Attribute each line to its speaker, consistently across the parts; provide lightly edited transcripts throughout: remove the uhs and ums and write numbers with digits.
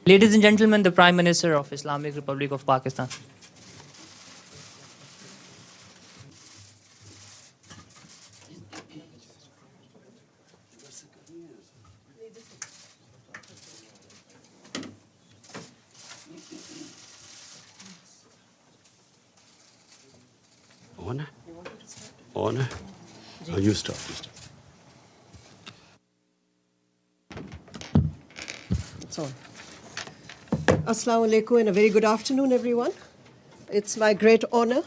Speaker 1: Ladies and gentlemen, the Prime Minister of Islamic Republic of Pakistan.
Speaker 2: On? On? Oh, you start.
Speaker 3: So, Assalamu alaikum and a very good afternoon, everyone. It's my great honor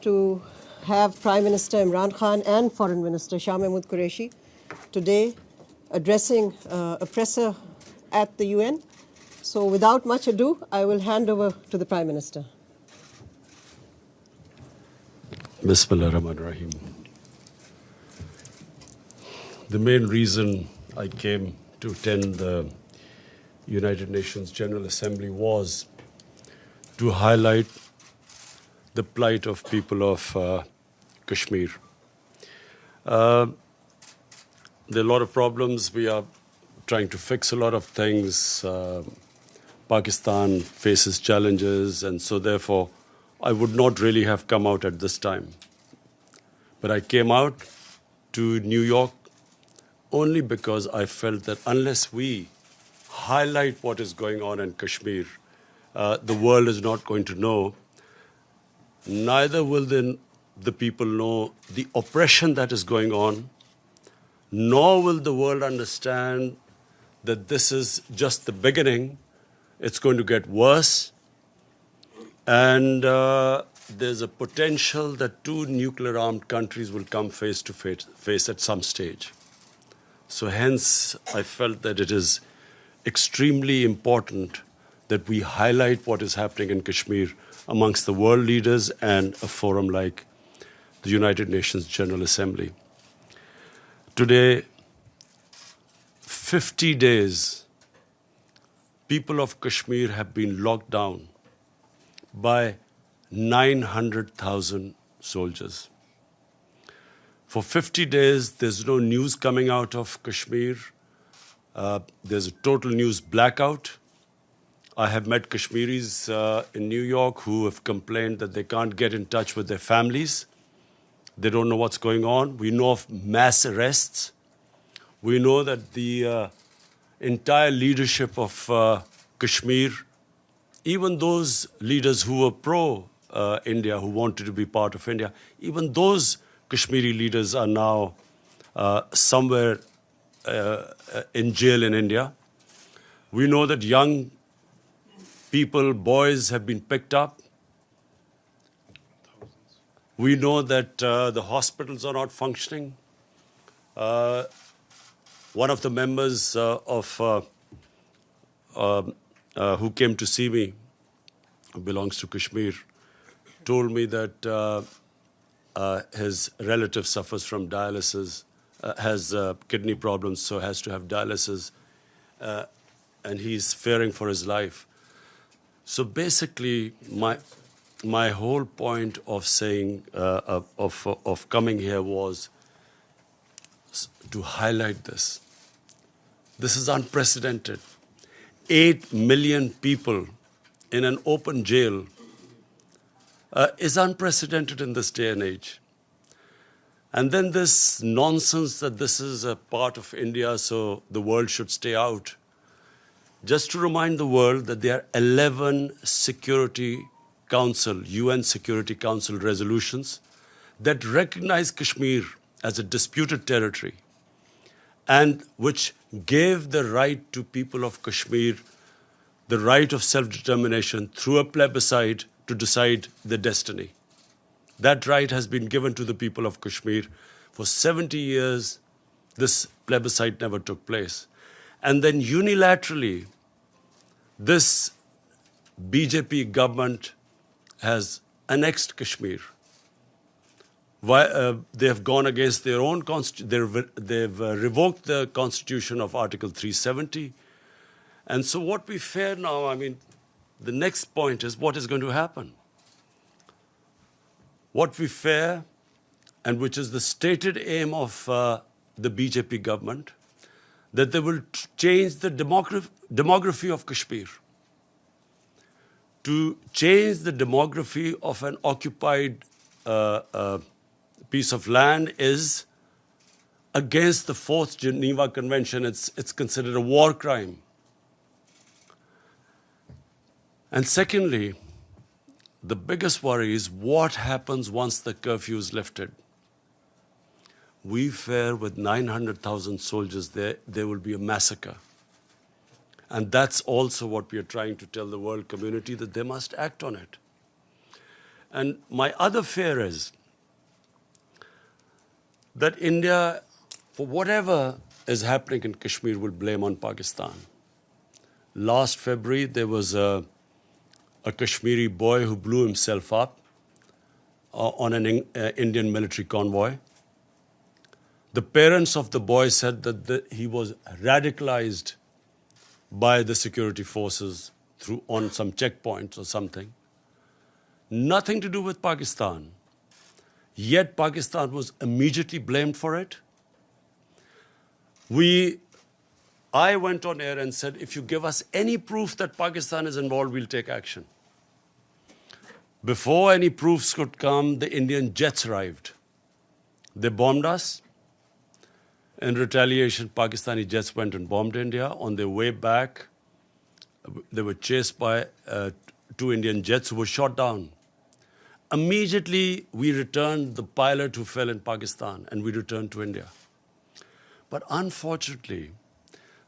Speaker 3: to have Prime Minister Imran Khan and Foreign Minister Shah Mahmood Qureshi today addressing a presser at the UN. So without much ado, I will hand over to the Prime Minister.
Speaker 2: Bismillah ar-Rahman ar-Rahim. The main reason I came to attend the United Nations General Assembly was to highlight the plight of people of Kashmir. There are a lot of problems. We are trying to fix a lot of things. Pakistan faces challenges, and so therefore I would not really have come out at this time. But I came out to New York only because I felt that unless we highlight what is going on in Kashmir, the world is not going to know. Neither will the people know the oppression that is going on, nor will the world understand that this is just the beginning. It's going to get worse. And there's a potential that two nuclear-armed countries will come face to face at some stage. So hence, I felt that it is extremely important that we highlight what is happening in Kashmir amongst the world leaders and a forum like the United Nations General Assembly. Today, 50 days, people of Kashmir have been locked down by 900,000 soldiers. For 50 days, there's no news coming out of Kashmir. There's a total news blackout. I have met Kashmiris in New York who have complained that they can't get in touch with their families. They don't know what's going on. We know of mass arrests. We know that the entire leadership of Kashmir, even those leaders who were pro-India, who wanted to be part of India, even those Kashmiri leaders are now somewhere in jail in India. We know that young people, boys, have been picked up. We know that the hospitals are not functioning. One of the members who came to see me, who belongs to Kashmir, told me that his relative suffers from dialysis, has kidney problems, so has to have dialysis, and he's fearing for his life. So basically, my whole point of saying of coming here was to highlight this. This is unprecedented. 8 million people in an open jail is unprecedented in this day and age. And then this nonsense that this is a part of India, so the world should stay out. Just to remind the world that there are 11 Security Council, UN Security Council resolutions that recognize Kashmir as a disputed territory and which gave the right to people of Kashmir the right of self-determination through a plebiscite to decide their destiny. That right has been given to the people of Kashmir. For 70 years, this plebiscite never took place. And then unilaterally, this BJP government has annexed Kashmir. They have gone against their own constitution. They've revoked the constitution of Article 370. And so what we fear now, I mean, the next point is what is going to happen. What we fear, and which is the stated aim of the BJP government, that they will change the demography of Kashmir. To change the demography of an occupied piece of land is against the Fourth Geneva Convention. It's considered a war crime. And secondly, the biggest worry is what happens once the curfew is lifted. We fear with 900,000 soldiers there will be a massacre. And that's also what we are trying to tell the world community, that they must act on it. And my other fear is that India, for whatever is happening in Kashmir, will blame on Pakistan. Last February, there was a Kashmiri boy who blew himself up on an Indian military convoy. The parents of the boy said that he was radicalized by the security forces on some checkpoints or something. Nothing to do with Pakistan. Yet Pakistan was immediately blamed for it. I went on air and said, if you give us any proof that Pakistan is involved, we'll take action. Before any proofs could come, the Indian jets arrived. They bombed us. In retaliation, Pakistani jets went and bombed India. On their way back, they were chased by 2 Indian jets who were shot down. Immediately, we returned the pilot who fell in Pakistan, and we returned to India. But unfortunately,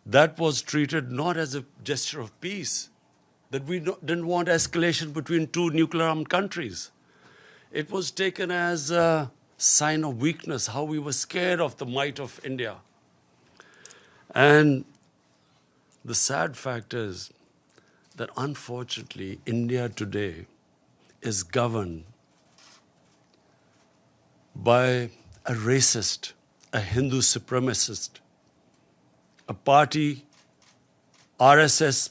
Speaker 2: that was treated not as a gesture of peace, that we didn't want escalation between 2 nuclear-armed countries. It was taken as a sign of weakness, how we were scared of the might of India. And the sad fact is that unfortunately, India today is governed by a racist, a Hindu supremacist, a party, RSS,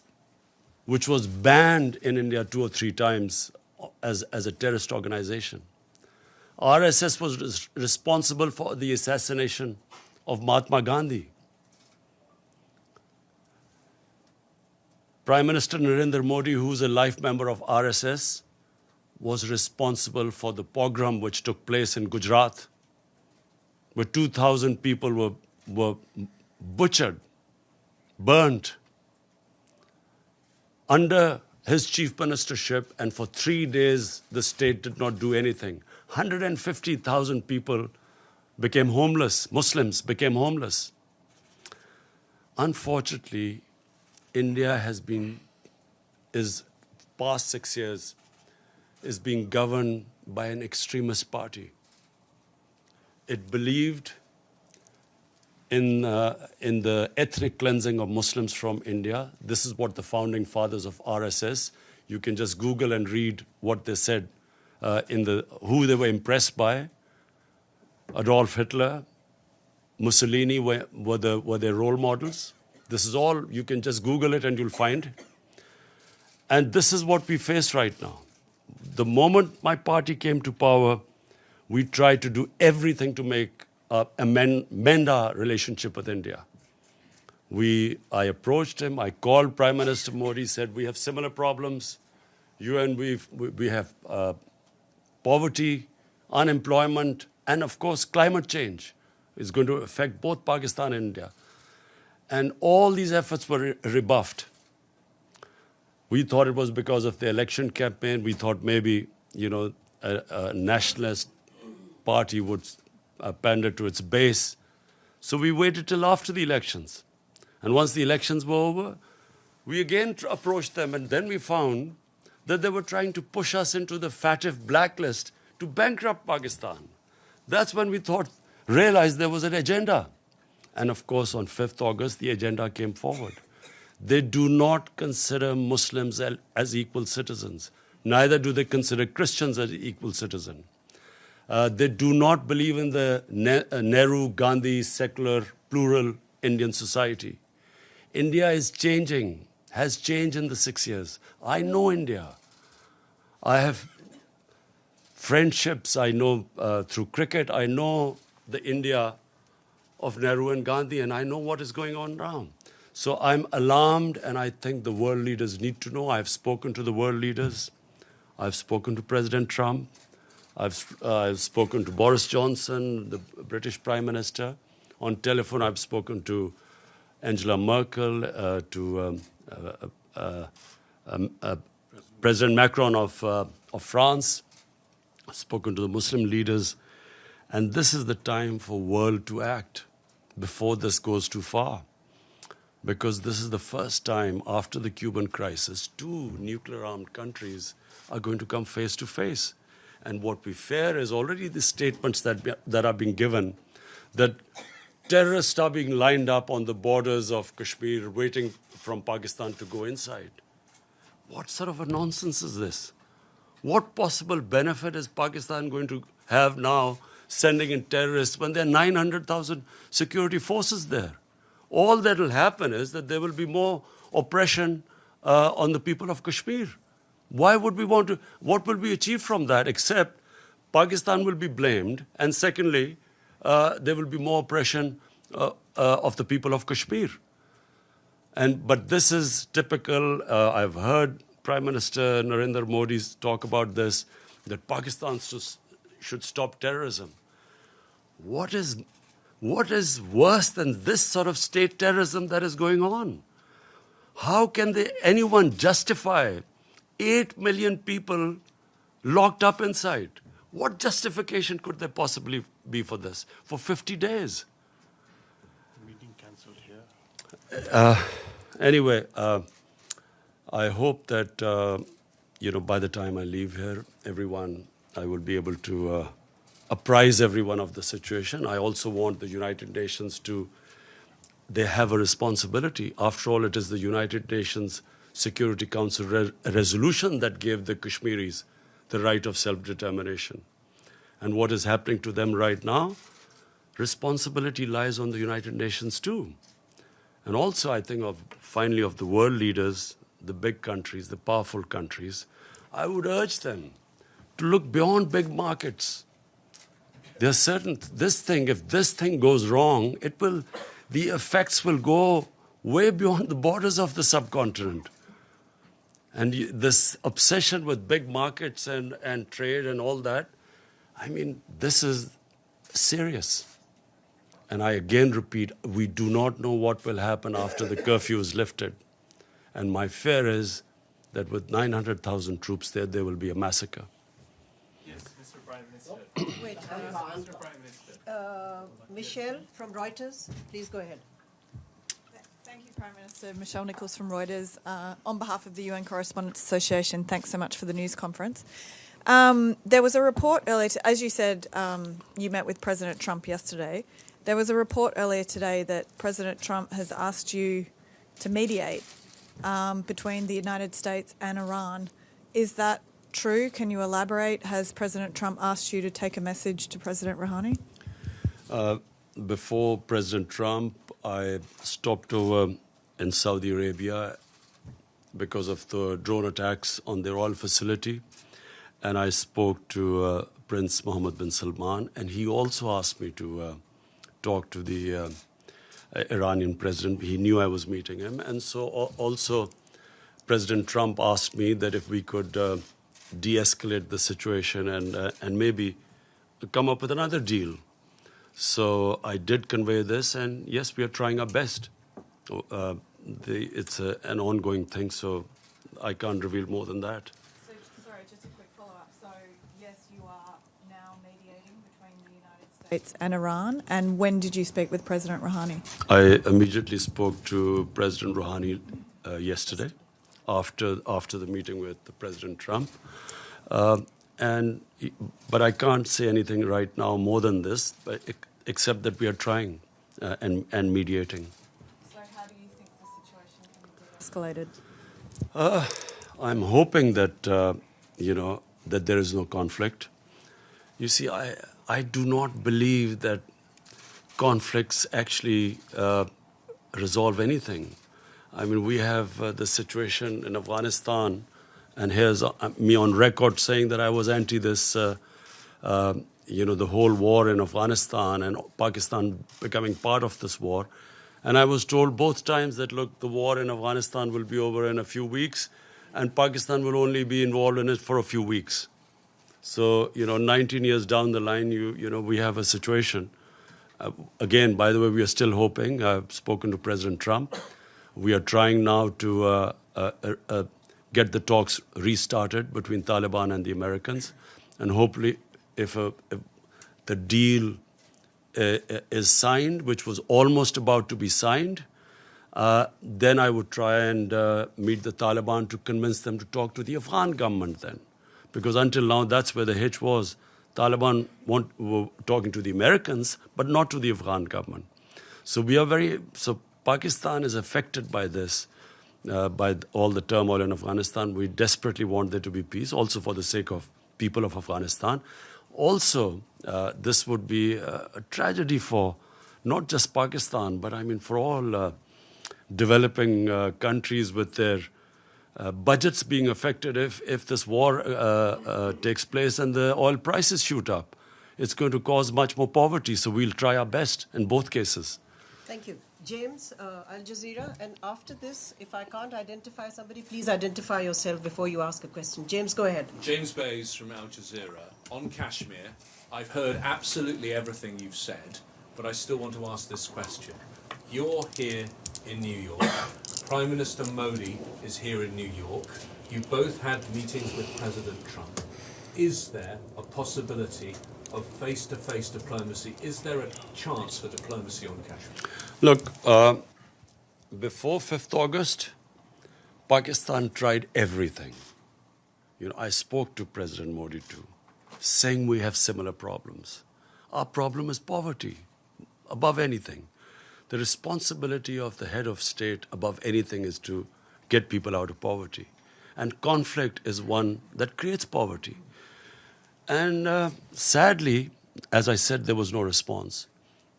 Speaker 2: which was banned in India 2 or 3 times as a terrorist organization. RSS was responsible for the assassination of Mahatma Gandhi. Prime Minister Narendra Modi, who is a life member of RSS, was responsible for the pogrom which took place in Gujarat, where 2,000 people were butchered, burnt under his chief ministership, and for 3 days the state did not do anything. 150,000 people became homeless, Muslims became homeless. Unfortunately, India is past 6 years, is being governed by an extremist party. It believed in the ethnic cleansing of Muslims from India. This is what the founding fathers of RSS, you can just Google and read what they said, who they were impressed by. Adolf Hitler, Mussolini were their role models. This is all, you can just Google it and you'll find. And this is what we face right now. The moment my party came to power, we tried to do everything to mend our relationship with India. I approached him, I called Prime Minister Modi, said, we have similar problems. You and we have poverty, unemployment, and of course climate change is going to affect both Pakistan and India. And all these efforts were rebuffed. We thought it was because of the election campaign. We thought maybe, a nationalist party would pander to its base. So we waited till after the elections. And once the elections were over, we again approached them, and then we found that they were trying to push us into the FATF blacklist to bankrupt Pakistan. That's when we realized there was an agenda. And of course, on 5th August, the agenda came forward. They do not consider Muslims as equal citizens. Neither do they consider Christians as equal citizens. They do not believe in the Nehru-Gandhi secular, plural Indian society. India is changing, has changed in the 6 years. I know India. I have friendships. I know through cricket. I know the India of Nehru and Gandhi, and I know what is going on now. So I'm alarmed, and I think the world leaders need to know. I've spoken to the world leaders. I've spoken to President Trump. I've spoken to Boris Johnson, the British Prime Minister. On telephone, I've spoken to Angela Merkel, to President Macron of France. I've spoken to the Muslim leaders. And this is the time for world to act before this goes too far. Because this is the first time after the Cuban crisis, two nuclear-armed countries are going to come face to face. And what we fear is already the statements that are being given, that terrorists are being lined up on the borders of Kashmir, waiting from Pakistan to go inside. What sort of a nonsense is this? What possible benefit is Pakistan going to have now sending in terrorists when there are 900,000 security forces there? All that will happen is that there will be more oppression on the people of Kashmir. Why would we want to? What will we achieve from that except Pakistan will be blamed, and secondly, there will be more oppression of the people of Kashmir. But this is typical. I've heard Prime Minister Narendra Modi talk about this, that Pakistan should stop terrorism. What is worse than this sort of state terrorism that is going on? How can anyone justify 8 million people locked up inside? What justification could there possibly be for this? For 50 days?
Speaker 4: Meeting cancelled here.
Speaker 2: Anyway, I hope that, by the time I leave here, I will be able to apprise everyone of the situation. I also want the United Nations they have a responsibility. After all, it is the United Nations Security Council resolution that gave the Kashmiris the right of self-determination. And what is happening to them right now, responsibility lies on the United Nations too. And also, I think, finally, of the world leaders, the big countries, the powerful countries, I would urge them to look beyond big markets. There are certain, if this thing goes wrong, the effects will go way beyond the borders of the subcontinent. And this obsession with big markets and trade and all that, this is serious. And I again repeat, we do not know what will happen after the curfew is lifted. And my fear is that with 900,000 troops there will be a massacre.
Speaker 4: Yes, Mr. Prime Minister.
Speaker 3: Wait,
Speaker 4: Mr. Prime Minister.
Speaker 3: Michelle from Reuters, please go ahead.
Speaker 5: Thank you, Prime Minister. Michelle Nichols from Reuters. On behalf of the UN Correspondents Association, thanks so much for the news conference. There was a report earlier, as you said, you met with President Trump yesterday. There was a report earlier today that President Trump has asked you to mediate between the United States and Iran. Is that true? Can you elaborate? Has President Trump asked you to take a message to President Rouhani?
Speaker 2: Before President Trump, I stopped over in Saudi Arabia because of the drone attacks on their oil facility. And I spoke to Prince Mohammed bin Salman, and he also asked me to talk to the Iranian president. He knew I was meeting him. And so also President Trump asked me that if we could de-escalate the situation and maybe come up with another deal. So I did convey this, and yes, we are trying our best. It's an ongoing thing, so I can't reveal more than that.
Speaker 5: So, sorry, just a quick follow-up. So, yes, you are now mediating between the United States and Iran. And when did you speak with President Rouhani?
Speaker 2: I immediately spoke to President Rouhani yesterday after the meeting with President Trump. But I can't say anything right now more than this, except that we are trying and mediating.
Speaker 5: So how do you think the situation can be de-escalated?
Speaker 2: I'm hoping that, that there is no conflict. You see, I do not believe that conflicts actually resolve anything. We have the situation in Afghanistan, and here's me on record saying that I was anti this the whole war in Afghanistan and Pakistan becoming part of this war. And I was told both times that, look, the war in Afghanistan will be over in a few weeks, and Pakistan will only be involved in it for a few weeks. So, 19 years down the line, we have a situation. Again, by the way, we are still hoping. I've spoken to President Trump. We are trying now to get the talks restarted between Taliban and the Americans. And hopefully, if the deal is signed, which was almost about to be signed, then I would try and meet the Taliban to convince them to talk to the Afghan government then. Because until now, that's where the hitch was. Taliban were talking to the Americans, but not to the Afghan government. So Pakistan is affected by this, by all the turmoil in Afghanistan. We desperately want there to be peace, also for the sake of people of Afghanistan. Also, this would be a tragedy for not just Pakistan, but for all developing countries with their budgets being affected if this war takes place and the oil prices shoot up. It's going to cause much more poverty, so we'll try our best in both cases.
Speaker 3: Thank you. James, Al Jazeera, and after this, if I can't identify somebody, please identify yourself before you ask a question. James, go ahead.
Speaker 6: James Bays from Al Jazeera. On Kashmir, I've heard absolutely everything you've said, but I still want to ask this question. You're here in New York. Prime Minister Modi is here in New York. You both had meetings with President Trump. Is there a possibility of face-to-face diplomacy? Is there a chance for diplomacy on Kashmir?
Speaker 2: Look, before 5th August, Pakistan tried everything. I spoke to President Modi too, saying we have similar problems. Our problem is poverty, above anything. The responsibility of the head of state above anything is to get people out of poverty. And conflict is one that creates poverty. And sadly, as I said, there was no response.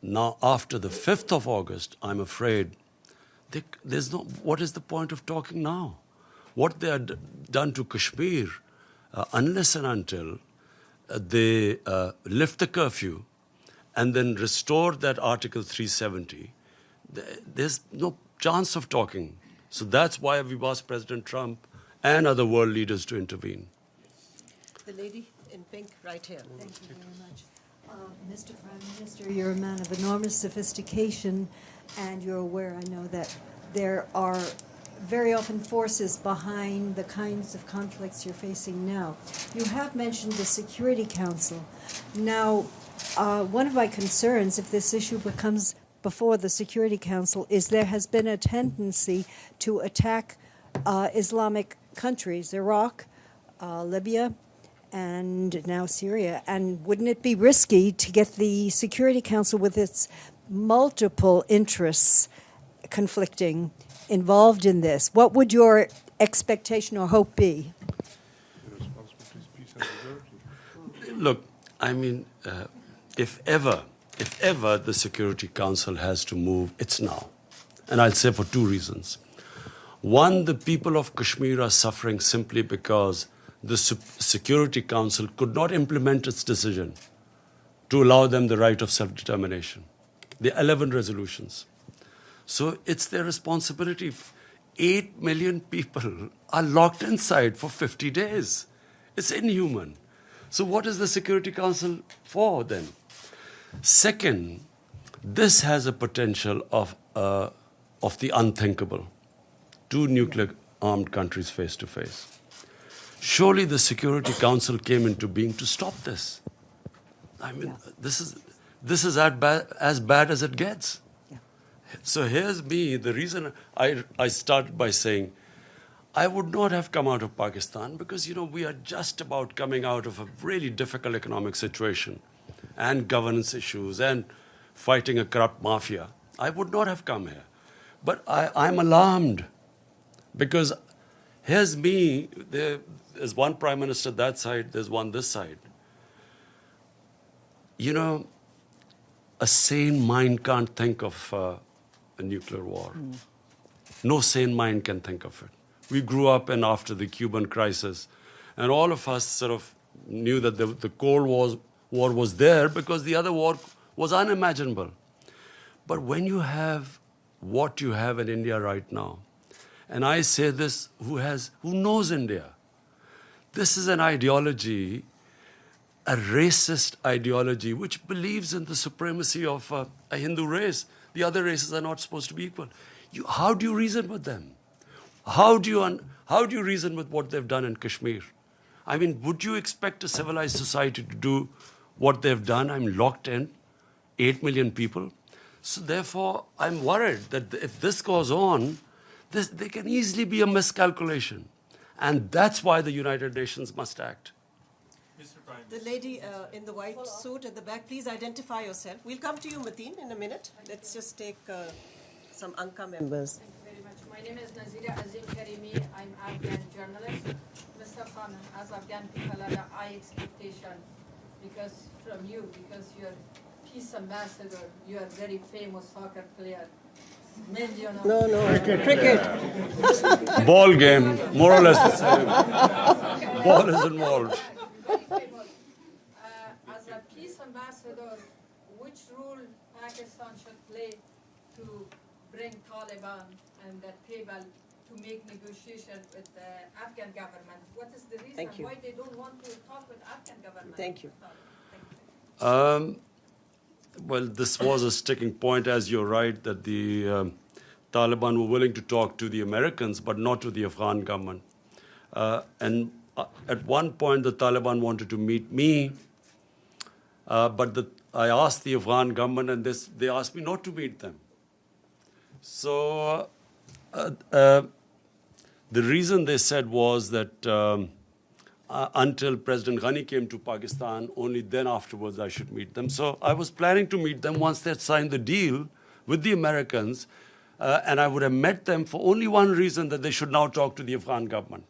Speaker 2: Now, after the 5th of August, I'm afraid what is the point of talking now? What they had done to Kashmir, unless and until they lift the curfew and then restore that Article 370, there's no chance of talking. So that's why we've asked President Trump and other world leaders to intervene.
Speaker 3: The lady in pink right here.
Speaker 7: Thank you very much. Mr. Prime Minister, you're a man of enormous sophistication, and you're aware, I know, that there are very often forces behind the kinds of conflicts you're facing now. You have mentioned the Security Council. Now, one of my concerns, if this issue becomes before the Security Council, is there has been a tendency to attack Islamic countries, Iraq, Libya, and now Syria. And wouldn't it be risky to get the Security Council, with its multiple interests conflicting, involved in this? What would your expectation or hope be?
Speaker 2: Look, if ever the Security Council has to move, it's now. And I'll say for two reasons. One, the people of Kashmir are suffering simply because the Security Council could not implement its decision to allow them the right of self-determination. The 11 resolutions. So it's their responsibility. 8 million people are locked inside for 50 days. It's inhuman. So what is the Security Council for then? Second, this has a potential of the unthinkable. 2 nuclear-armed countries face to face. Surely the Security Council came into being to stop this. This is as bad as it gets.
Speaker 7: Yeah.
Speaker 2: So here's me. The reason I started by saying I would not have come out of Pakistan because, we are just about coming out of a really difficult economic situation and governance issues and fighting a corrupt mafia. I would not have come here. But I'm alarmed because here's me. There's one prime minister that side, there's one this side. A sane mind can't think of a nuclear war. No sane mind can think of it. We grew up after the Cuban crisis, and all of us sort of knew that the Cold War war was there because the other war was unimaginable. But when you have what you have in India right now, and I say this who knows India, this is an ideology, a racist ideology, which believes in the supremacy of a Hindu race. The other races are not supposed to be equal. How do you reason with them? How do you reason with what they've done in Kashmir? I mean, would you expect a civilized society to do what they've done? I'm locked in, 8 million people. So therefore, I'm worried that if this goes on, there can easily be a miscalculation. And that's why the United Nations must act.
Speaker 4: Mr. Prime
Speaker 3: The lady in the white suit at the back, please identify yourself. We'll come to you, Mateen, in a minute. Let's just take some ANCA members.
Speaker 8: Thank you very much. My name is Nazira Azim Karimi. I'm Afghan journalist. Mr. Khan, as Afghan people have a high expectation because you're peace ambassador, you are very famous soccer player.
Speaker 3: No. Cricket.
Speaker 2: Ball game, more or less the same. Ball is involved.
Speaker 8: Very famous. As a peace ambassador, which role Pakistan should play to bring Taliban and the table to make negotiation with the Afghan government? What is the reason why they don't want to talk with Afghan government?
Speaker 3: Thank you.
Speaker 2: Well, this was a sticking point, as you're right, that the Taliban were willing to talk to the Americans, but not to the Afghan government. And at one point, the Taliban wanted to meet me, but I asked the Afghan government, and they asked me not to meet them. So the reason they said was that until President Ghani came to Pakistan, only then afterwards I should meet them. So I was planning to meet them once they had signed the deal with the Americans, and I would have met them for only one reason, that they should now talk to the Afghan government.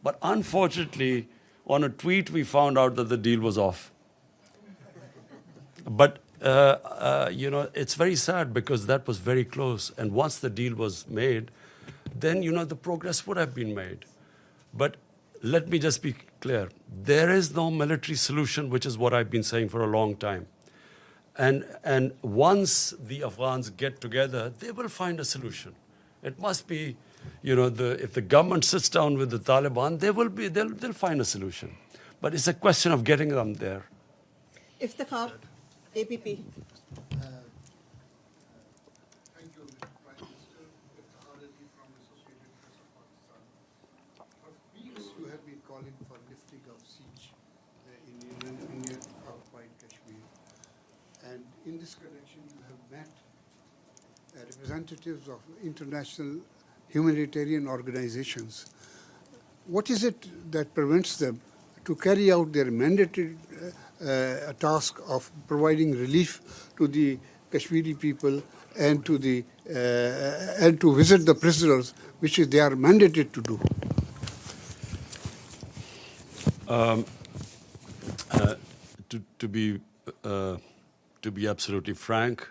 Speaker 2: But unfortunately, on a tweet, we found out that the deal was off. But, it's very sad because that was very close. And once the deal was made, then, the progress would have been made. But let me just be clear. There is no military solution, which is what I've been saying for a long time. And once the Afghans get together, they will find a solution. It must be, if the government sits down with the Taliban, they'll find a solution. But it's a question of getting them there.
Speaker 3: Iftikhar, APP.
Speaker 9: Thank you, Mr. Prime Minister. Iftikhar Ali from Associated Press of Pakistan. For weeks, you have been calling for lifting of siege in Union-occupied Kashmir. And in this connection, you have met representatives of international humanitarian organizations. What is it that prevents them to carry out their mandated task of providing relief to the Kashmiri people and to visit the prisoners, which they are mandated to do?
Speaker 2: To be absolutely frank,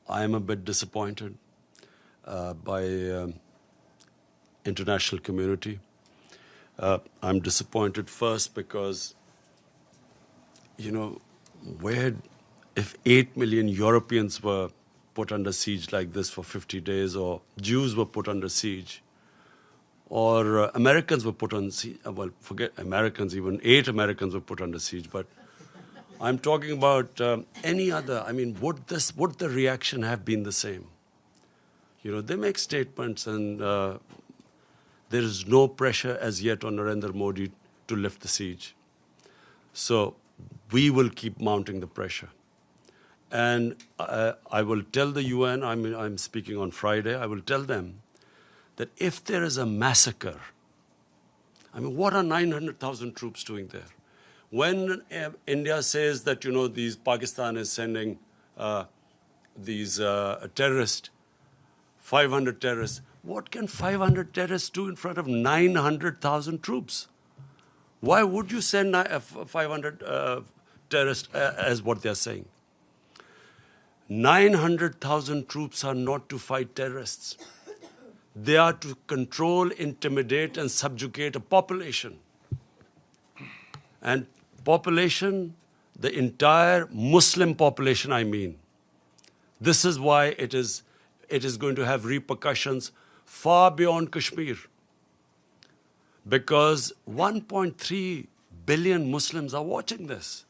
Speaker 2: I am a bit disappointed by international community. I'm disappointed first because, if 8 million Europeans were put under siege like this for 50 days, or Jews were put under siege, or Americans were put on siege, well, forget Americans, even 8 Americans were put under siege, but I'm talking about any other. I mean, would the reaction have been the same? They make statements, and there is no pressure as yet on Narendra Modi to lift the siege. So we will keep mounting the pressure. And I will tell the UN, I'm speaking on Friday, I will tell them that if there is a massacre, what are 900,000 troops doing there? When India says that, Pakistan is sending these terrorists, 500 terrorists, what can 500 terrorists do in front of 900,000 troops? Why would you send 500 terrorists as what they're saying? 900,000 troops are not to fight terrorists. They are to control, intimidate, and subjugate a population. And population the entire Muslim population, I mean. This is why it is going to have repercussions far beyond Kashmir. Because 1.3 billion Muslims are watching this.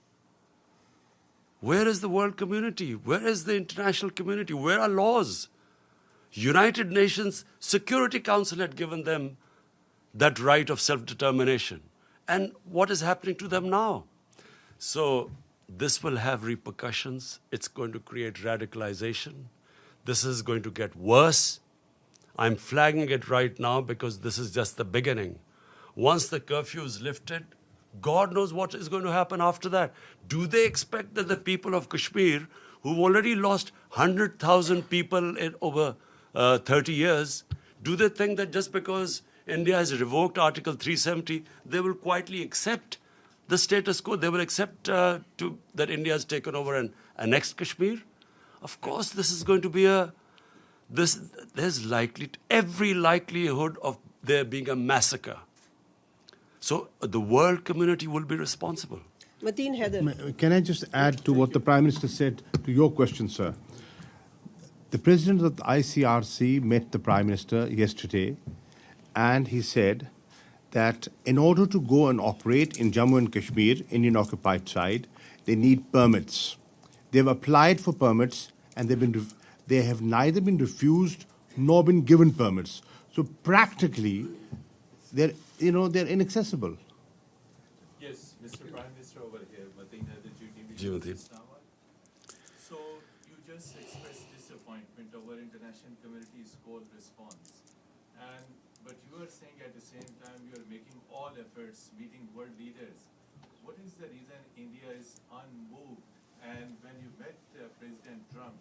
Speaker 2: Where is the world community? Where is the international community? Where are laws? United Nations Security Council had given them that right of self-determination. And what is happening to them now? So this will have repercussions. It's going to create radicalization. This is going to get worse. I'm flagging it right now because this is just the beginning. Once the curfew is lifted, God knows what is going to happen after that. Do they expect that the people of Kashmir, who've already lost 100,000 people in over 30 years, do they think that just because India has revoked Article 370, they will quietly accept the status quo? They will accept that India has taken over and annexed Kashmir? Of course, this is going to be there's every likelihood of there being a massacre. So the world community will be responsible.
Speaker 3: Mateen Haider.
Speaker 10: Can I just add to what the Prime Minister said to your question, sir? The President of the ICRC met the Prime Minister yesterday, and he said that in order to go and operate in Jammu and Kashmir, Indian occupied side, they need permits. They've applied for permits, and they have neither been refused nor been given permits. So practically, they're inaccessible.
Speaker 4: Yes, Mr. Prime Minister over here, Mateen Haider,
Speaker 2: Jyoti.
Speaker 4: So you just expressed disappointment over international community's cold response. But you are saying at the same time you are making all efforts, meeting world leaders. What is the reason India is unmoved? And when you met President Trump,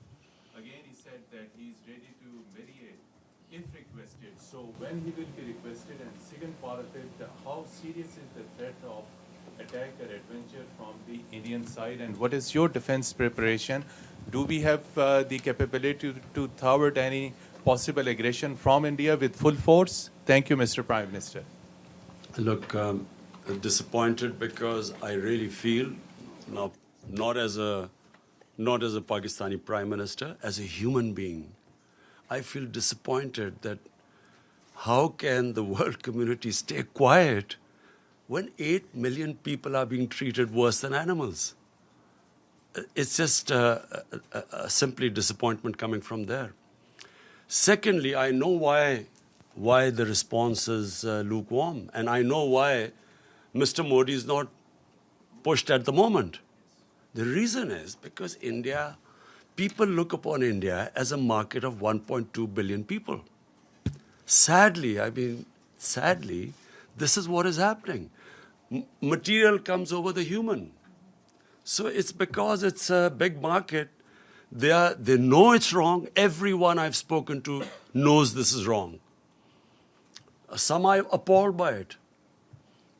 Speaker 4: again he said that he is ready to mediate if requested. So when he will be requested, and second part of it, how serious is the threat of attack or adventure from the Indian side, and what is your defense preparation? Do we have the capability to thwart any possible aggression from India with full force? Thank you, Mr. Prime Minister.
Speaker 2: Look, I'm disappointed because I really feel, now, not as a Pakistani Prime Minister, as a human being, I feel disappointed that how can the world community stay quiet when 8 million people are being treated worse than animals? It's just simply disappointment coming from there. Secondly, I know why the response is lukewarm, and I know why Mr. Modi is not pushed at the moment. The reason is because people look upon India as a market of 1.2 billion people. Sadly, this is what is happening. Material comes over the human. So it's because it's a big market. They know it's wrong. Everyone I've spoken to knows this is wrong. Some are appalled by it.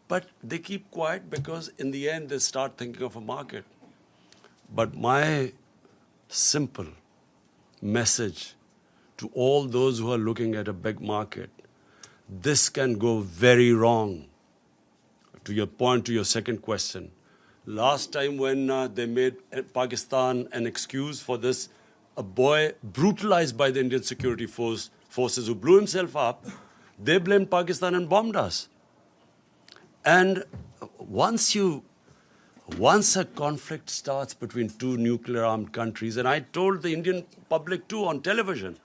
Speaker 2: But they keep quiet because in the end they start thinking of a market. But my simple message to all those who are looking at a big market, this can go very wrong. To your point, to your second question, last time when they made Pakistan an excuse for this, a boy brutalized by the Indian security forces who blew himself up, they blamed Pakistan and bombed us. And once a conflict starts between two nuclear-armed countries, and I told the Indian public too on television,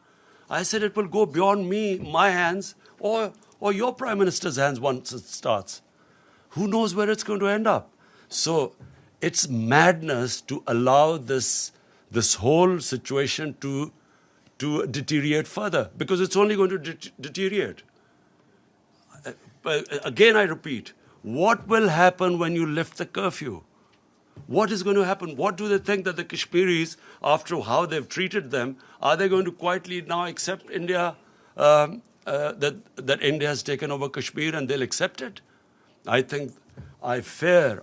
Speaker 2: I said it will go beyond my hands, or your Prime Minister's hands once it starts. Who knows where it's going to end up? So it's madness to allow this whole situation to deteriorate further, because it's only going to deteriorate. Again, I repeat, what will happen when you lift the curfew? What is going to happen? What do they think that the Kashmiris, after how they've treated them, are they going to quietly now accept India, that India has taken over Kashmir and they'll accept it? I fear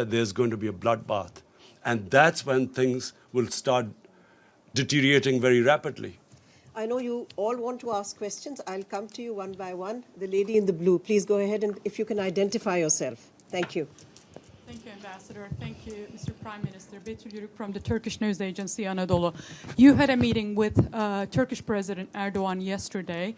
Speaker 2: there's going to be a bloodbath. And that's when things will start deteriorating very rapidly.
Speaker 3: I know you all want to ask questions. I'll come to you one by one. The lady in the blue, please go ahead, and if you can identify yourself. Thank you.
Speaker 5: Thank you.
Speaker 11: Ambassador. Thank you, Mr. Prime Minister. Betül Yürük from the Turkish news agency Anadolu. You had a meeting with Turkish President Erdogan yesterday.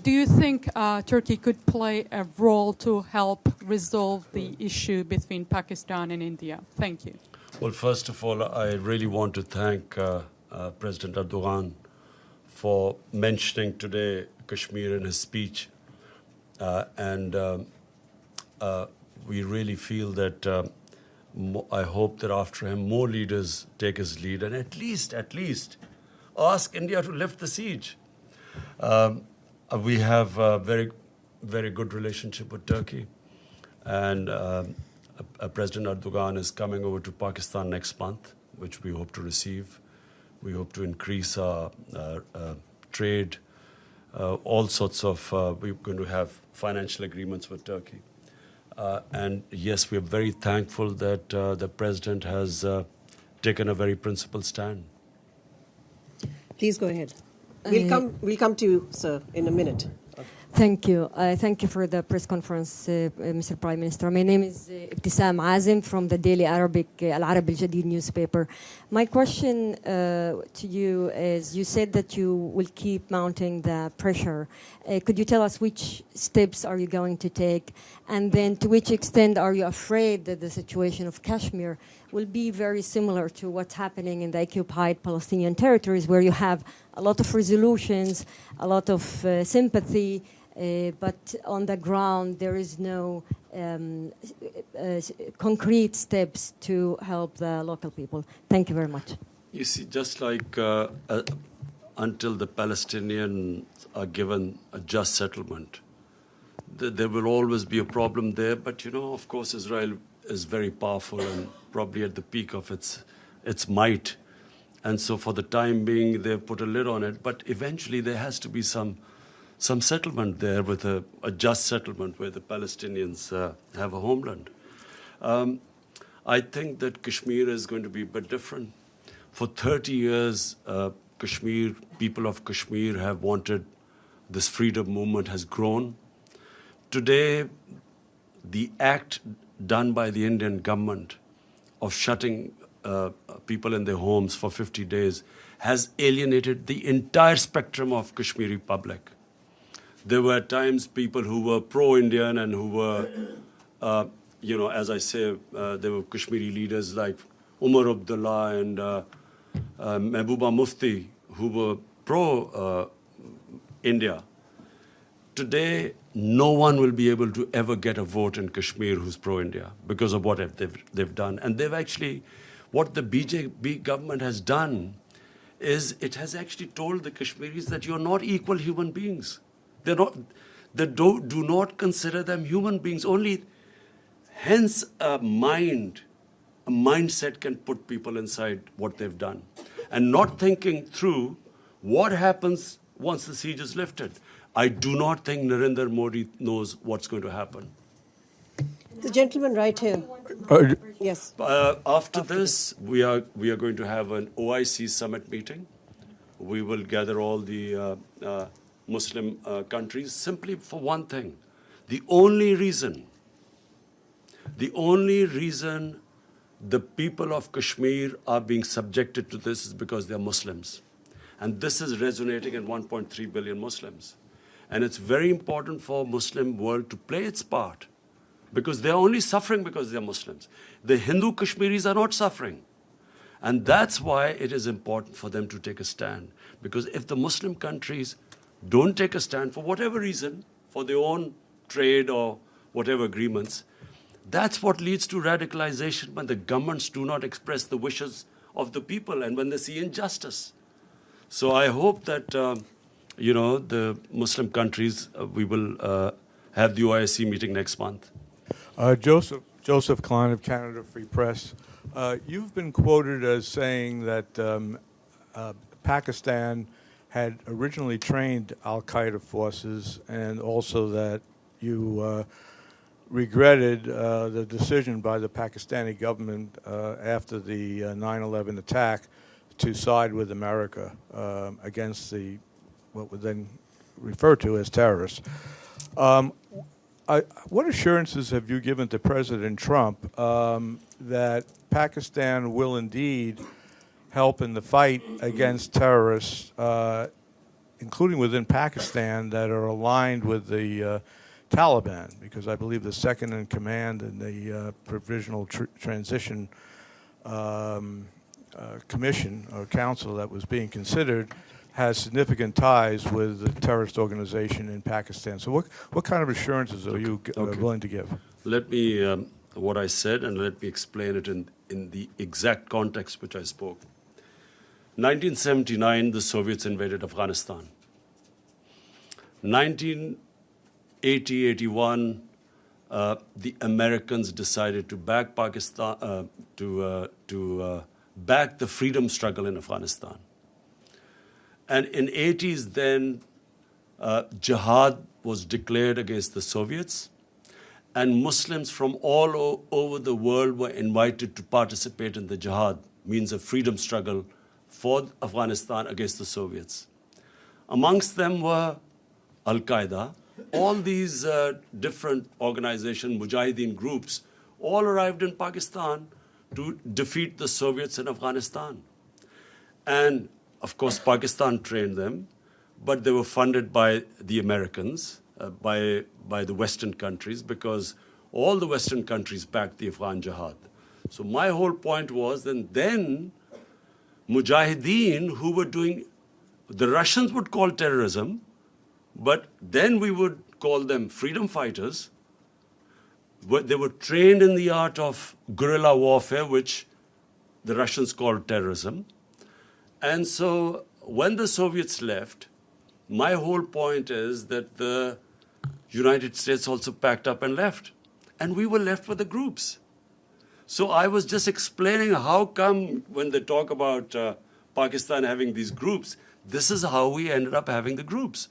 Speaker 11: Do you think Turkey could play a role to help resolve the issue between Pakistan and India? Thank you.
Speaker 2: Well, first of all, I really want to thank President Erdogan for mentioning today Kashmir in his speech. We really feel that I hope that after him more leaders take his lead and at least ask India to lift the siege. We have a very, very good relationship with Turkey, and President Erdogan is coming over to Pakistan next month, which we hope to receive. We hope to increase our trade, all sorts of, we're going to have financial agreements with Turkey. And yes, we are very thankful that the President has taken a very principled stand.
Speaker 3: Please go ahead. We'll come to you, sir, in a minute.
Speaker 12: Thank you. Thank you for the press conference, Mr. Prime Minister. My name is Ibtisam Azim from the Daily Arabic Al-Arab Al-Jadid newspaper. My question to you is, you said that you will keep mounting the pressure. Could you tell us which steps are you going to take? And then to which extent are you afraid that the situation of Kashmir will be very similar to what's happening in the occupied Palestinian territories, where you have a lot of resolutions, a lot of sympathy, but on the ground there is no concrete steps to help the local people. Thank you very much.
Speaker 2: You see, just like until the Palestinians are given a just settlement, there will always be a problem there. But, you know, of course, Israel is very powerful and probably at the peak of its might. And so for the time being, they've put a lid on it. But eventually there has to be some settlement there, with a just settlement where the Palestinians have a homeland. I think that Kashmir is going to be a bit different. For 30 years, people of Kashmir have wanted this freedom movement has grown. Today, the act done by the Indian government of shutting people in their homes for 50 days has alienated the entire spectrum of Kashmiri public. There were at times people who were pro-Indian and who were, as I say, there were Kashmiri leaders like Umar Abdullah and Mehbooba Mufti who were pro-India. Today, no one will be able to ever get a vote in Kashmir who's pro-India because of what they've done. And they've actually, what the BJP government has done is it has actually told the Kashmiris that you're not equal human beings. They do not consider them human beings. Only, hence, a mindset can put people inside what they've done. And not thinking through what happens once the siege is lifted. I do not think Narendra Modi knows what's going to happen.
Speaker 3: The gentleman right here. Yes.
Speaker 2: After this, we are going to have an OIC summit meeting. We will gather all the Muslim countries simply for one thing. The only reason the people of Kashmir are being subjected to this is because they are Muslims. And this is resonating in 1.3 billion Muslims. And it's very important for Muslim world to play its part, because they're only suffering because they're Muslims. The Hindu Kashmiris are not suffering. And that's why it is important for them to take a stand. Because if the Muslim countries don't take a stand for whatever reason, for their own trade or whatever agreements, that's what leads to radicalization when the governments do not express the wishes of the people and when they see injustice. So I hope that, the Muslim countries, we will have the OIC meeting next month.
Speaker 13: Joseph Klein of Canada Free Press. You've been quoted as saying that Pakistan had originally trained al-Qaeda forces, and also that you regretted the decision by the Pakistani government after the 9/11 attack to side with America against what was then referred to as terrorists. what assurances have you given to President Trump that Pakistan will indeed help in the fight against terrorists, including within Pakistan, that are aligned with the Taliban? Because I believe the second in command in the Provisional Transition Commission or Council that was being considered has significant ties with the terrorist organization in Pakistan. So what kind of assurances are you willing to give?
Speaker 2: Let me, what I said, and let me explain it in the exact context which I spoke. 1979, the Soviets invaded Afghanistan. 1980-81, the Americans decided to back Pakistan, to back the freedom struggle in Afghanistan. And in 80s, then jihad was declared against the Soviets, and Muslims from all over the world were invited to participate in the jihad, means a freedom struggle for Afghanistan against the Soviets. Amongst them were Al-Qaeda. All these different organizations, Mujahideen groups, all arrived in Pakistan to defeat the Soviets in Afghanistan. And of course, Pakistan trained them, but they were funded by the Americans, by the Western countries, because all the Western countries backed the Afghan jihad. So my whole point was that then Mujahideen, who were doing, the Russians would call terrorism, but then we would call them freedom fighters. They were trained in the art of guerrilla warfare, which the Russians called terrorism. And so when the Soviets left, my whole point is that the United States also packed up and left. And we were left with the groups. So I was just explaining how come when they talk about Pakistan having these groups, this is how we ended up having the groups.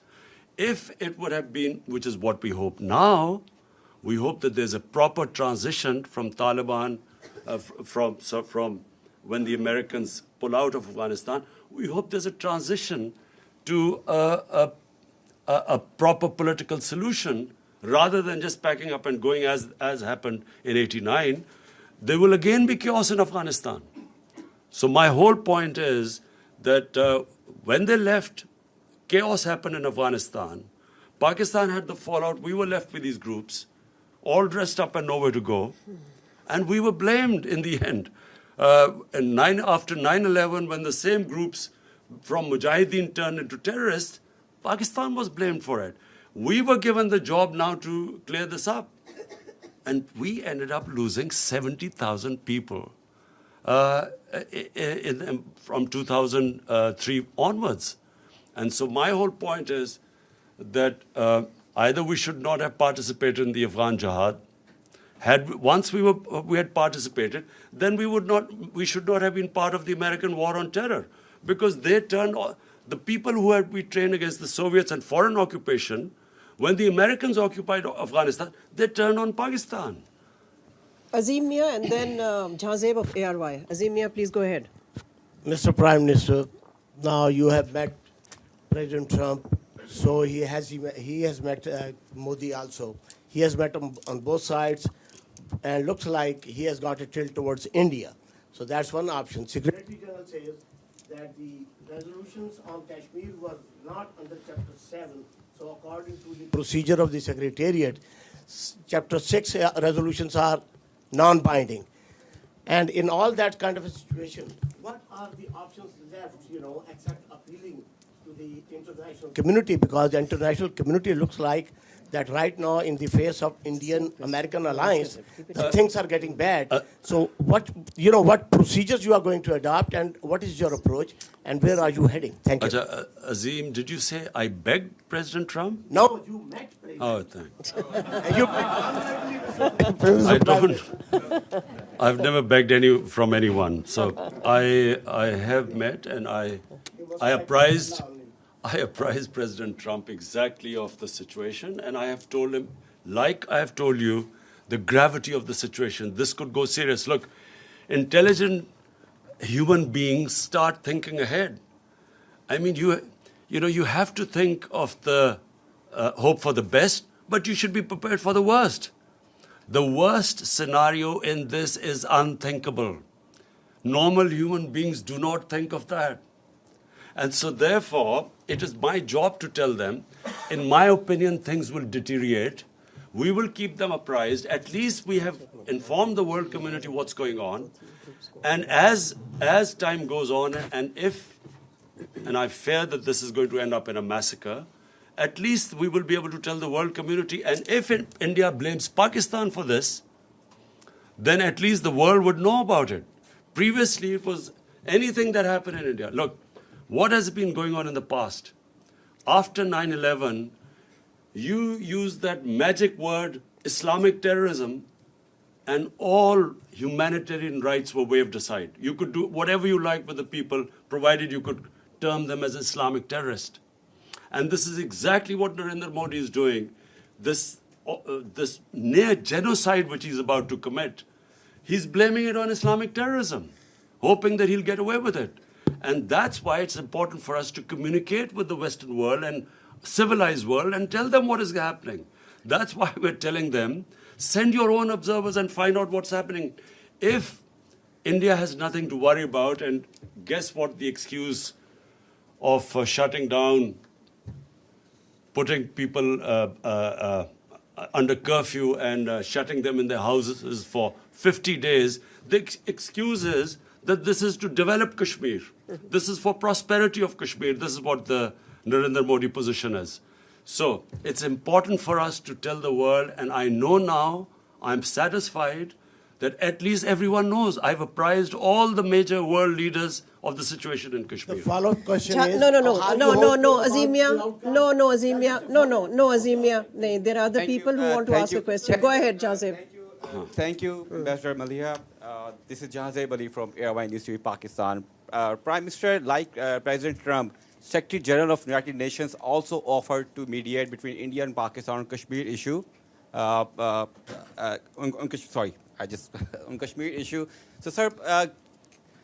Speaker 2: If it would have been, which is what we hope now, we hope that there's a proper transition from Taliban, from when the Americans pull out of Afghanistan, we hope there's a transition to a proper political solution rather than just packing up and going as happened in '89. There will again be chaos in Afghanistan. So my whole point is that when they left, chaos happened in Afghanistan. Pakistan had the fallout. We were left with these groups, all dressed up and nowhere to go. And we were blamed in the end. After 9/11, when the same groups from Mujahideen turned into terrorists, Pakistan was blamed for it. We were given the job now to clear this up. And we ended up losing 70,000 people from 2003 onwards. And so my whole point is that either we should not have participated in the Afghan jihad. Once we had participated, then we should not have been part of the American war on terror, because they turned the people who we trained against the Soviets and foreign occupation. When the Americans occupied Afghanistan, they turned on Pakistan.
Speaker 3: Azim Mia and then Jazeb of ARY. Azim Mia, please go ahead.
Speaker 14: Mr. Prime Minister, now you have met President Trump, so he has met Modi also. He has met him on both sides, and looks like he has got a tilt towards India. So that's one option. Secretary General says that the resolutions on Kashmir were not under Chapter 7. So according to the procedure of the Secretariat, Chapter 6 resolutions are non-binding. And in all that kind of a situation, what are the options left, except appealing to the international community? Because the international community looks like that right now, in the face of Indian-American alliance, things are getting bad. So what procedures you are going to adopt, and what is your approach, and where are you heading? Thank you.
Speaker 2: Azim, did you say I begged President Trump?
Speaker 14: No, you met President.
Speaker 2: Oh, thanks.
Speaker 14: I
Speaker 2: don't. I've never begged from anyone. So I have met, and I apprised President Trump exactly of the situation, and I have told him, like I have told you, the gravity of the situation. This could go serious. Look, intelligent human beings start thinking ahead. I mean, you have to think of the hope for the best, but you should be prepared for the worst. The worst scenario in this is unthinkable. Normal human beings do not think of that. And so therefore, it is my job to tell them, in my opinion, things will deteriorate. We will keep them apprised. At least we have informed the world community what's going on. And as time goes on, and I fear that this is going to end up in a massacre, at least we will be able to tell the world community. And if India blames Pakistan for this, then at least the world would know about it. Previously, it was anything that happened in India. Look, what has been going on in the past? After 9/11, you used that magic word, Islamic terrorism, and all humanitarian rights were waved aside. You could do whatever you like with the people, provided you could term them as Islamic terrorists. And this is exactly what Narendra Modi is doing. This near genocide which he's about to commit, he's blaming it on Islamic terrorism, hoping that he'll get away with it. And that's why it's important for us to communicate with the Western world and civilized world and tell them what is happening. That's why we're telling them, send your own observers and find out what's happening. If India has nothing to worry about, and guess what the excuse of shutting down, putting people under curfew and shutting them in their houses for 50 days, the excuse is that this is to develop Kashmir. This is for prosperity of Kashmir. This is what the Narendra Modi position is. So it's important for us to tell the world, and I know now, I'm satisfied that at least everyone knows. I've apprised all the major world leaders of the situation in Kashmir.
Speaker 14: The follow-up question is...
Speaker 3: No, Azimia. No, Azimia. No, there are other people who want to ask a question. Go ahead, Jazeb.
Speaker 15: Thank you, Ambassador Malia. This is Jazeb Ali from Airline Institute, Pakistan. Prime Minister, like President Trump, Secretary General of United Nations also offered to mediate between India and Pakistan on Kashmir issue. On Kashmir issue. So, sir,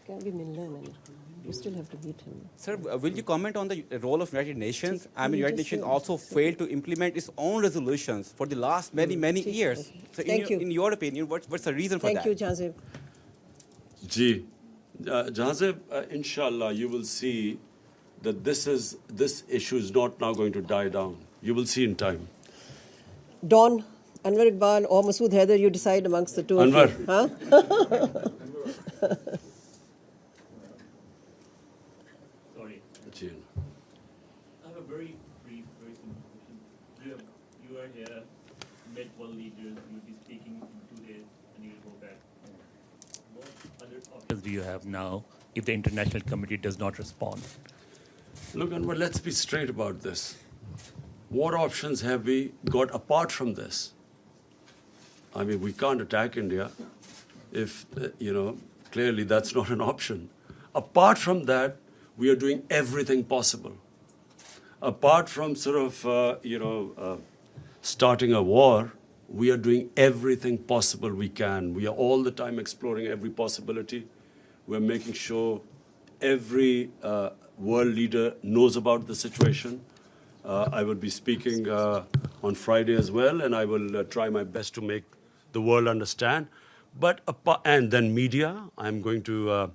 Speaker 3: you still have to beat him.
Speaker 15: Sir, will you comment on the role of United Nations? I mean, United Nations also failed to implement its own resolutions for the last many years. So, in your opinion, what's the reason for that?
Speaker 3: Thank you, Jazeb.
Speaker 2: Ji, Jazeb, inshallah, you will see that this issue is not now going to die down. You will see in time.
Speaker 3: Don, Anwar Iqbal or Masood Haider, you decide amongst the two
Speaker 2: Anwar.
Speaker 3: of you. Huh?
Speaker 16: Sorry. I have a very brief, very simple question. You are here, met world leaders, you'll be speaking in 2 days, and you'll go back. What other options do you have now if the international community does not respond?
Speaker 2: Look, Anwar, let's be straight about this. What options have we got apart from this? I mean, we can't attack India if, clearly that's not an option. Apart from that, we are doing everything possible. Apart from starting a war, we are doing everything possible we can. We are all the time exploring every possibility. We're making sure every world leader knows about the situation. I will be speaking on Friday as well, and I will try my best to make the world understand. And then media, I'm going to,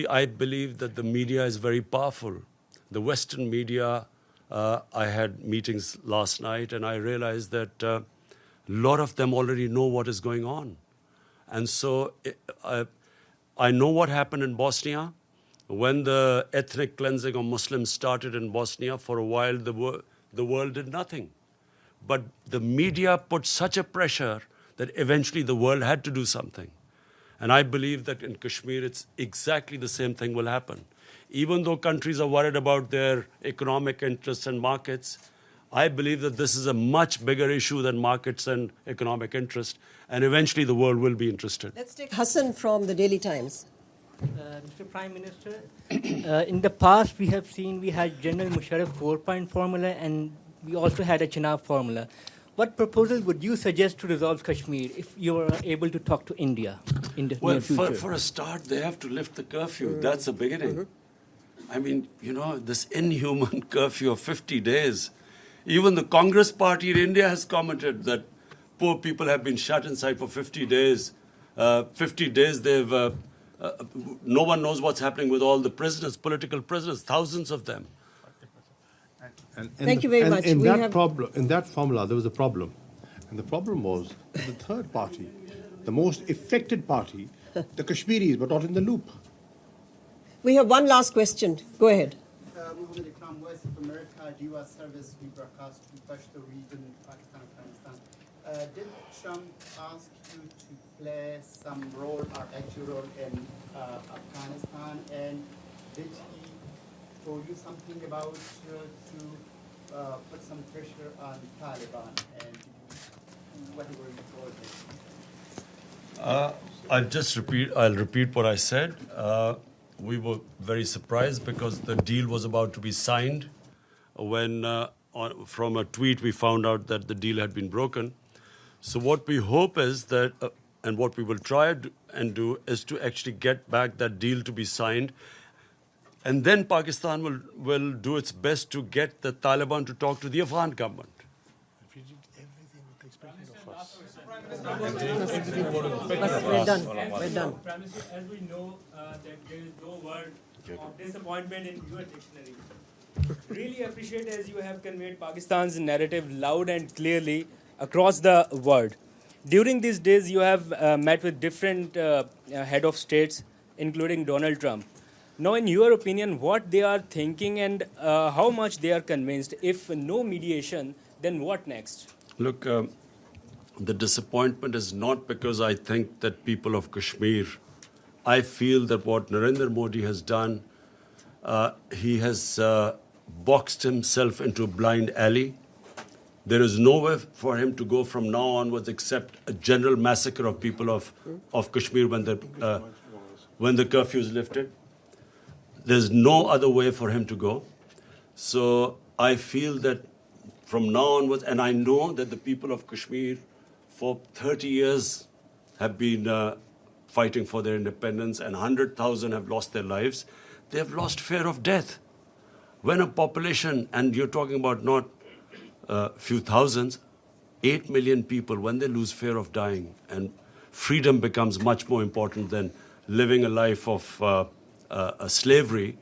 Speaker 2: I believe that the media is very powerful. The Western media, I had meetings last night, and I realized that a lot of them already know what is going on. And so I know what happened in Bosnia. When the ethnic cleansing of Muslims started in Bosnia, for a while the world did nothing. But the media put such a pressure that eventually the world had to do something. And I believe that in Kashmir, it's exactly the same thing will happen. Even though countries are worried about their economic interests and markets, I believe that this is a much bigger issue than markets and economic interest. And eventually the world will be interested.
Speaker 3: Let's take Hassan from the Daily Times.
Speaker 17: Mr. Prime Minister, in the past we have seen we had General Musharraf 4-point formula and we also had a Chenab formula. What proposal would you suggest to resolve Kashmir if you were able to talk to India in the near future?
Speaker 2: For a start, they have to lift the curfew. That's a beginning. I mean, this inhuman curfew of 50 days. Even the Congress party in India has commented that poor people have been shut inside for 50 days. 50 days no one knows what's happening with all the prisoners, political prisoners, thousands of them.
Speaker 3: Thank you very much.
Speaker 10: In that formula, there was a problem. And the problem was that the third party, the most affected party, the Kashmiris, were not in the loop.
Speaker 3: We have one last question. Go ahead.
Speaker 18: Muhammad Ikram, Voice of America, DUA service, we broadcast to Pashto region, Pakistan, Afghanistan. Did Trump ask you to play some role or active role in Afghanistan? And did he told you something about to put some pressure on Taliban? And whatever you told him.
Speaker 2: I'll repeat what I said. We were very surprised because the deal was about to be signed when from a tweet we found out that the deal had been broken. So what we hope is that, and what we will try and do, is to actually get back that deal to be signed. And then Pakistan will do its best to get the Taliban to talk to the Afghan government.
Speaker 3: We're done. We're done.
Speaker 17: Prime Minister, as we know that there is no word of disappointment in your dictionary. Really appreciate as you have conveyed Pakistan's narrative loud and clearly across the world. During these days, you have met with different head of states, including Donald Trump. Now, in your opinion, what they are thinking and how much they are convinced? If no mediation, then what next?
Speaker 2: Look, the disappointment is not because I think that people of Kashmir, I feel that what Narendra Modi has done, he has boxed himself into a blind alley. There is nowhere for him to go from now onwards except a general massacre of people of Kashmir when the curfew is lifted. There's no other way for him to go. So I feel that from now onwards, and I know that the people of Kashmir for 30 years have been fighting for their independence, and 100,000 have lost their lives. They have lost fear of death. When a population, and you're talking about not a few thousands, 8 million people, when they lose fear of dying, and freedom becomes much more important than living a life of slavery,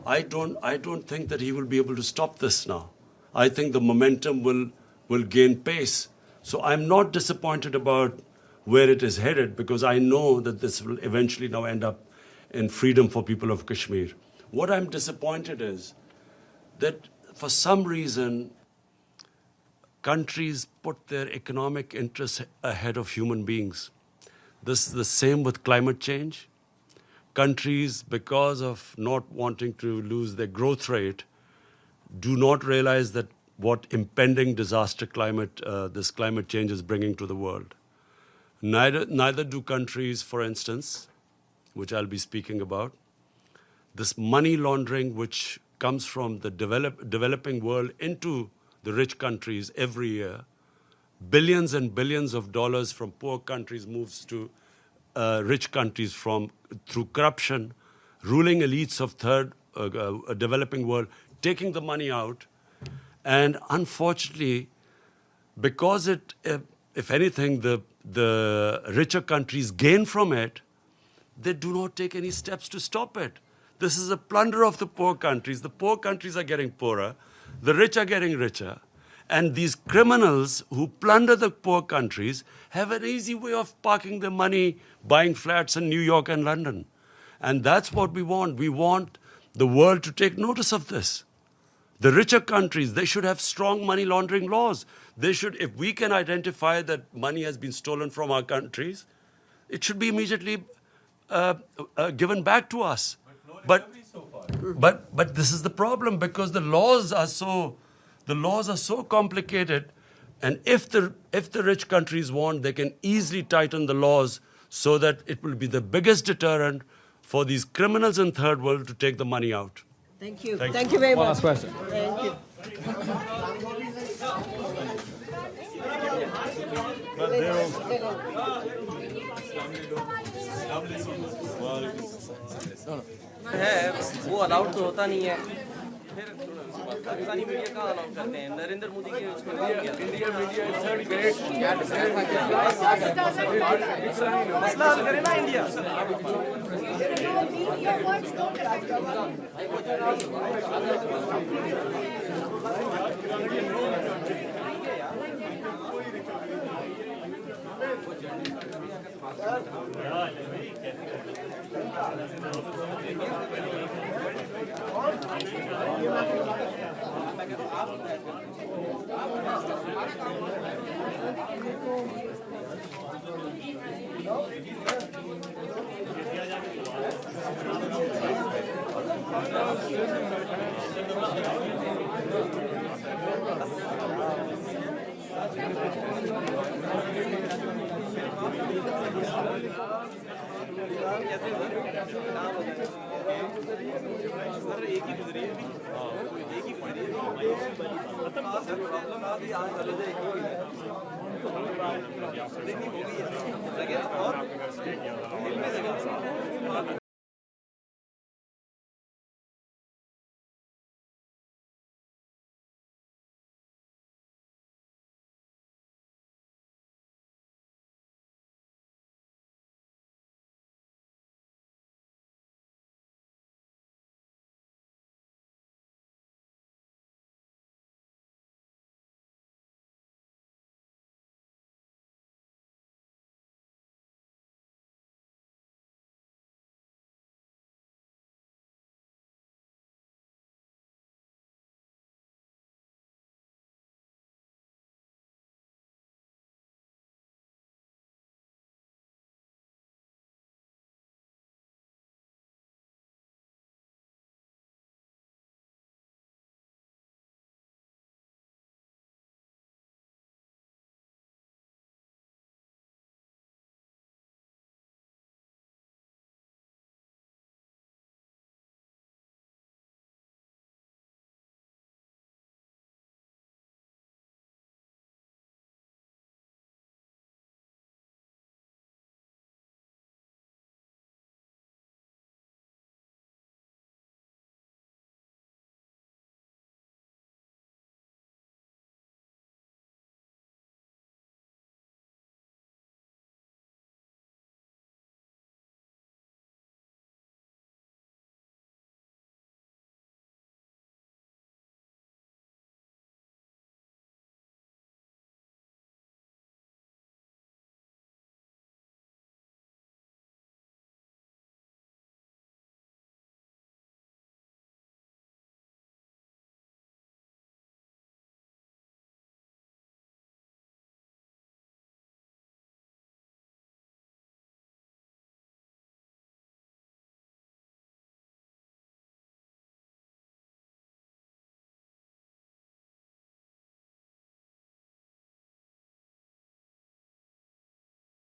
Speaker 2: I don't think that he will be able to stop this now. I think the momentum will gain pace. So I'm not disappointed about where it is headed because I know that this will eventually now end up in freedom for people of Kashmir. What I'm disappointed is that for some reason, countries put their economic interests ahead of human beings. This is the same with climate change. Countries, because of not wanting to lose their growth rate, do not realize that what impending disaster this climate change is bringing to the world. Neither do countries, for instance, which I'll be speaking about, this money laundering which comes from the developing world into the rich countries every year. Billions and billions of dollars from poor countries moves to rich countries through corruption, ruling elites of developing world, taking the money out. And unfortunately, because if anything, the richer countries gain from it, they do not take any steps to stop it. This is a plunder of the poor countries. The poor countries are getting poorer. The rich are getting richer. And these criminals who plunder the poor countries have an easy way of parking their money, buying flats in New York and London. And that's what we want. We want the world to take notice of this. The richer countries, they should have strong money laundering laws. They should, if we can identify that money has been stolen from our countries, it should be immediately given back to us. But this is the problem because the laws are so complicated, and if the rich countries want, they can easily tighten the laws so that it will be the biggest deterrent for these criminals in third world to take the money out.
Speaker 3: Thank you. Thank you very much.
Speaker 19: Last question.
Speaker 3: Thank you.
Speaker 19: है वो allowed तो होता नहीं है फिर Pakistani media कहाँ allow करते हैं? नरेंद्र मोदी के उसमें
Speaker 13: India media is third grade.
Speaker 19: मसला हल करे ना इंडिया. एक ही गुजरी है अभी, एक ही गुजरी है, प्रॉब्लम आ गई आज चले जाए और इनमें से